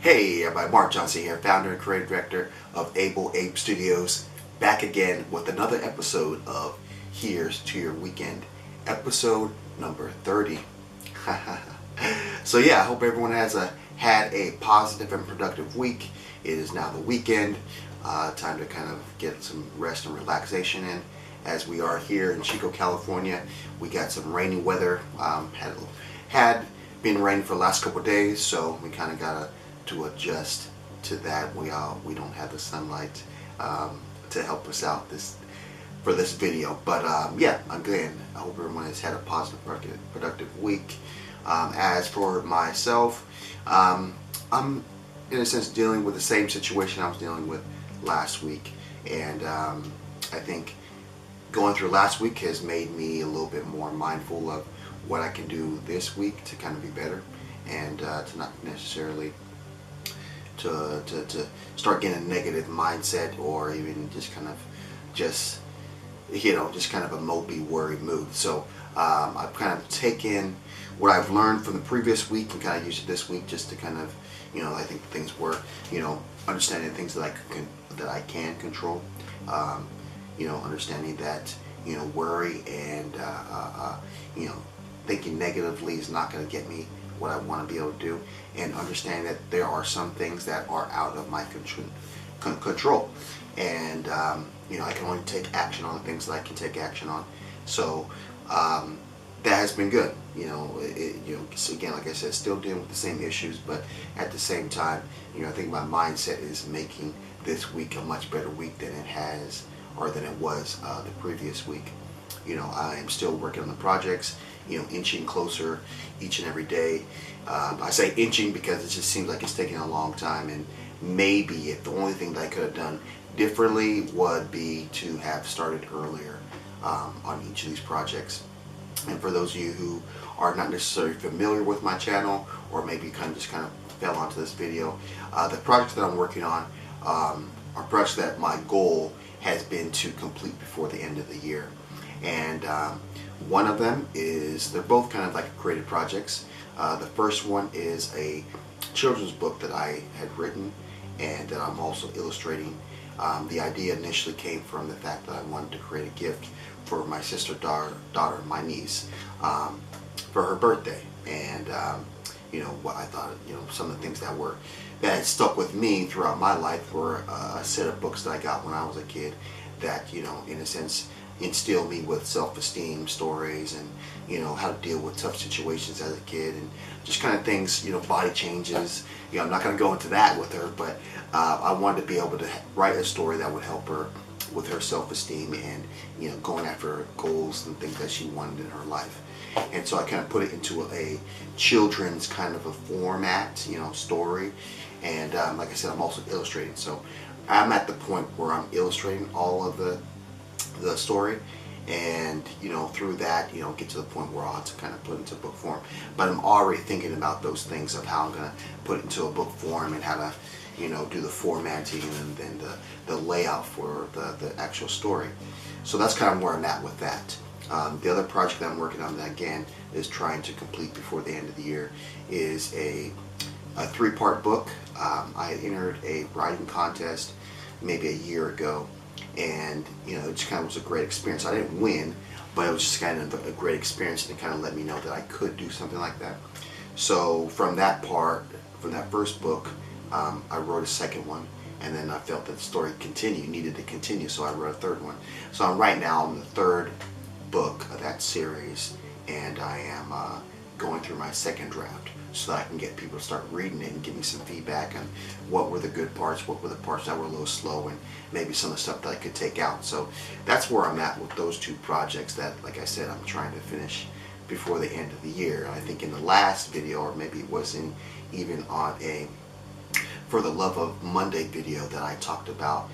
Hey everybody, Mark Johnson here, founder and creative director of Able Ape Studios, back again with another episode of Here's to Your Weekend, episode number 30. So yeah, I hope everyone has had a positive and productive week. It is now the weekend, time to kind of get some rest and relaxation in. As we are here in Chico, California, we got some rainy weather. Had been raining for the last couple of days, so we kind of got to adjust to that. We don't have the sunlight to help us out for this video, but yeah, again, I hope everyone has had a positive, productive week. As for myself, I'm in a sense dealing with the same situation I was dealing with last week, and I think going through last week has made me a little bit more mindful of what I can do this week to kind of be better, and to not necessarily to start getting a negative mindset, or even just kind of just kind of a mopey, worried mood. So I've kind of taken what I've learned from the previous week and kind of used it this week, just to kind of, I think things were, understanding things that I can control. Understanding that, worry and, thinking negatively is not going to get me what I want to be able to do, and understanding that there are some things that are out of my control, and, I can only take action on the things that I can take action on. So, that has been good. So again, like I said, still dealing with the same issues, but at the same time, I think my mindset is making this week a much better week than it has, or than it was the previous week. I am still working on the projects, inching closer each and every day. I say inching because it just seems like it's taking a long time, and maybe if the only thing that I could have done differently would be to have started earlier on each of these projects. And for those of you who are not necessarily familiar with my channel, or maybe kind of fell onto this video, the projects that I'm working on are projects that my goal has been to complete before the end of the year. And one of them is, they're both kind of like creative projects. The first one is a children's book that I had written and that I'm also illustrating. The idea initially came from the fact that I wanted to create a gift for my sister, daughter, my niece, for her birthday. And what I thought, some of the things that had stuck with me throughout my life were a set of books that I got when I was a kid that, in a sense, instill me with self-esteem stories, and how to deal with tough situations as a kid, and just kind of things, body changes. I'm not going to go into that with her, but I wanted to be able to write a story that would help her with her self-esteem, and going after goals and things that she wanted in her life. And so I kind of put it into a children's kind of a format, story. And like I said, I'm also illustrating, so I'm at the point where I'm illustrating all of the story, and through that, get to the point where I'll have to kind of put it into book form. But I'm already thinking about those things of how I'm going to put it into a book form, and how to do the formatting, and then the layout for the actual story. So that's kind of where I'm at with that. The other project that I'm working on, that again is trying to complete before the end of the year, is a 3-part book. I had entered a writing contest maybe a year ago, and it just kind of was a great experience. I didn't win, but it was just kind of a great experience, and it kind of let me know that I could do something like that. So from that first book, I wrote a second one, and then I felt that the story needed to continue, so I wrote a third one. So I'm right now on the third book of that series, and I am going through my second draft, so that I can get people to start reading it and give me some feedback on what were the good parts, what were the parts that were a little slow, and maybe some of the stuff that I could take out. So that's where I'm at with those two projects that, like I said, I'm trying to finish before the end of the year. I think in the last video, or maybe it was even on a For the Love of Monday video that I talked about,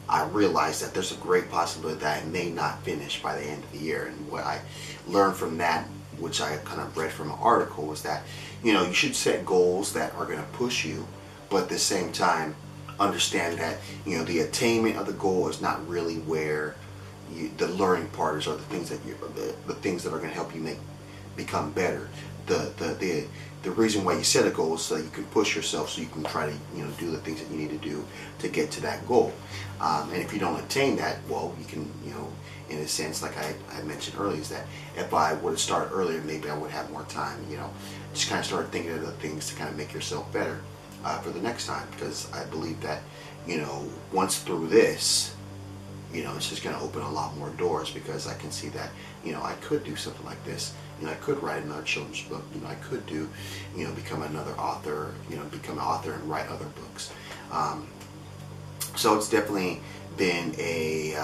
I realized that there's a great possibility that I may not finish by the end of the year. And what I learned from that, which I kind of read from an article, was that you should set goals that are going to push you, but at the same time understand that the attainment of the goal is not really where the learning part is, or the things that are going to help you become better. the reason why you set a goal is so that you can push yourself, so you can try to do the things that you need to do to get to that goal. And if you don't attain that, well, you can in a sense, like I mentioned earlier, is that if I would have started earlier, maybe I would have more time. Just kind of start thinking of the things to kind of make yourself better for the next time, because I believe that once through this, it's just going to open a lot more doors, because I can see that I could do something like this. I could write another children's book. I could do become another author. Become an author and write other books. So it's definitely been a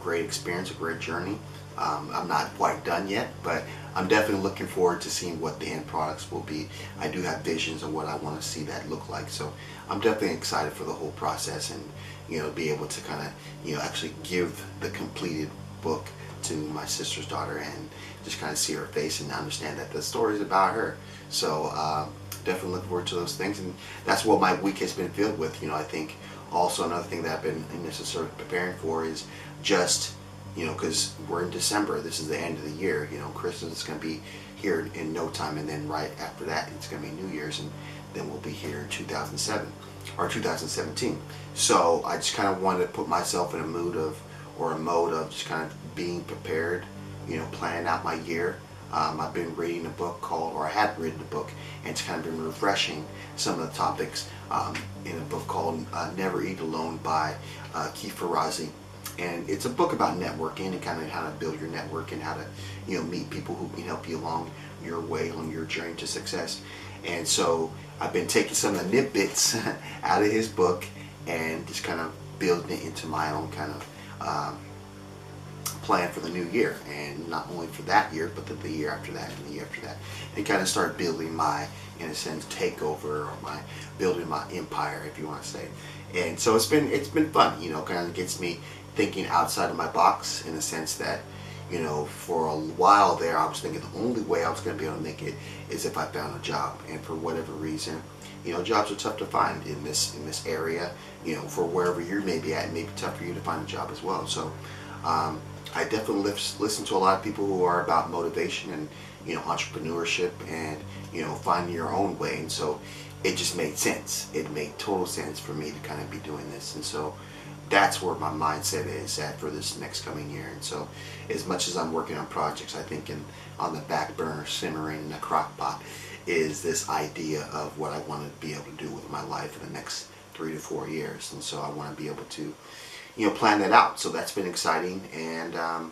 great experience, a great journey. I'm not quite done yet, but I'm definitely looking forward to seeing what the end products will be. I do have visions of what I want to see that look like, so I'm definitely excited for the whole process, and be able to kind of actually give the completed book to my sister's daughter, and just kind of see her face and understand that the story is about her. So definitely looking forward to those things, and that's what my week has been filled with. I think also another thing that I've been necessarily preparing for is just because we're in December, this is the end of the year. Christmas is going to be here in no time, and then right after that it's going to be New Year's, and then we'll be here in 2017. So I just kind of wanted to put myself in a mode of just kind of being prepared, planning out my year. I've been reading a book called, or I had written a book, and it's kind of been refreshing some of the topics in a book called Never Eat Alone by Keith Ferrazzi. And it's a book about networking and kind of how to build your network, and how to meet people who can help you along your way, on your journey to success. And so I've been taking some of the nitbits out of his book and just kind of building it into my own kind of plan for the new year, and not only for that year, but the year after that, and the year after that, and kind of start building my, in a sense, takeover, or building my empire, if you want to say. And so it's been fun. Kind of gets me thinking outside of my box, in a sense that for a while there I was thinking the only way I was going to be able to make it is if I found a job, and for whatever reason, jobs are tough to find in this area. For wherever you may be at, it may be tough for you to find a job as well. So I definitely listen to a lot of people who are about motivation and entrepreneurship, and finding your own way. And so it just made sense. It made total sense for me to kind of be doing this. And so that's where my mindset is at for this next coming year. And so as much as I'm working on projects, I think on the back burner, simmering in the crock pot, is this idea of what I want to be able to do with my life in the next 3 to 4 years. And so I want to be able to plan that out. So that's been exciting, and I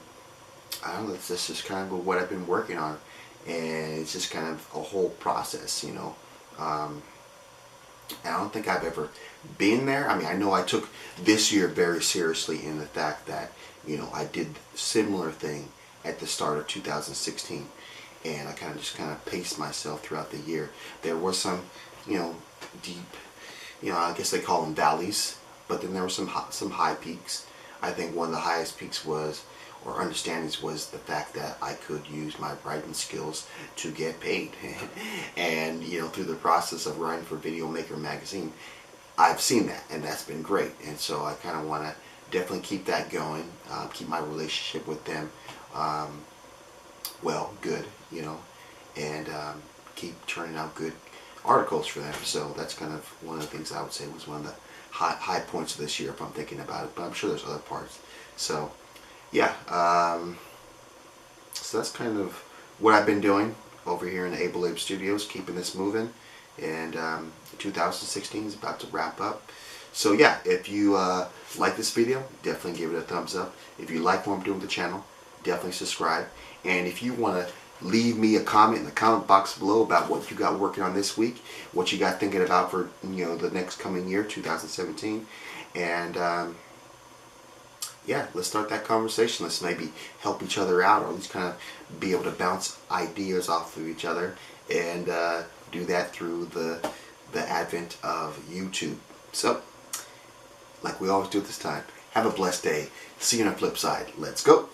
don't know, this is kind of what I've been working on, and it's just kind of a whole process. I don't think I've ever been there. I mean, I know I took this year very seriously in the fact that I did a similar thing at the start of 2016, and I kind of paced myself throughout the year. There were some deep, I guess they call them valleys, but then there were some high peaks. I think one of the highest peaks was, or understandings, was the fact that I could use my writing skills to get paid. And through the process of writing for Video Maker magazine, I've seen that, and that's been great. And so I kind of want to definitely keep that going, keep my relationship with them good, and keep turning out good articles for them. So that's kind of one of the things I would say was one of the high points of this year, if I'm thinking about it. But I'm sure there's other parts. So yeah, so that's kind of what I've been doing over here in the Able Abe Studios, keeping this moving. And 2016 is about to wrap up. So yeah, if you like this video, definitely give it a thumbs up. If you like what I'm doing with the channel, definitely subscribe. And if you want to leave me a comment in the comment box below about what you got working on this week, what you got thinking about for the next coming year, 2017, and yeah, let's start that conversation. Let's maybe help each other out, or at least kind of be able to bounce ideas off of each other, and do that through the advent of YouTube. So, like we always do at this time, have a blessed day. See you on the flip side. Let's go.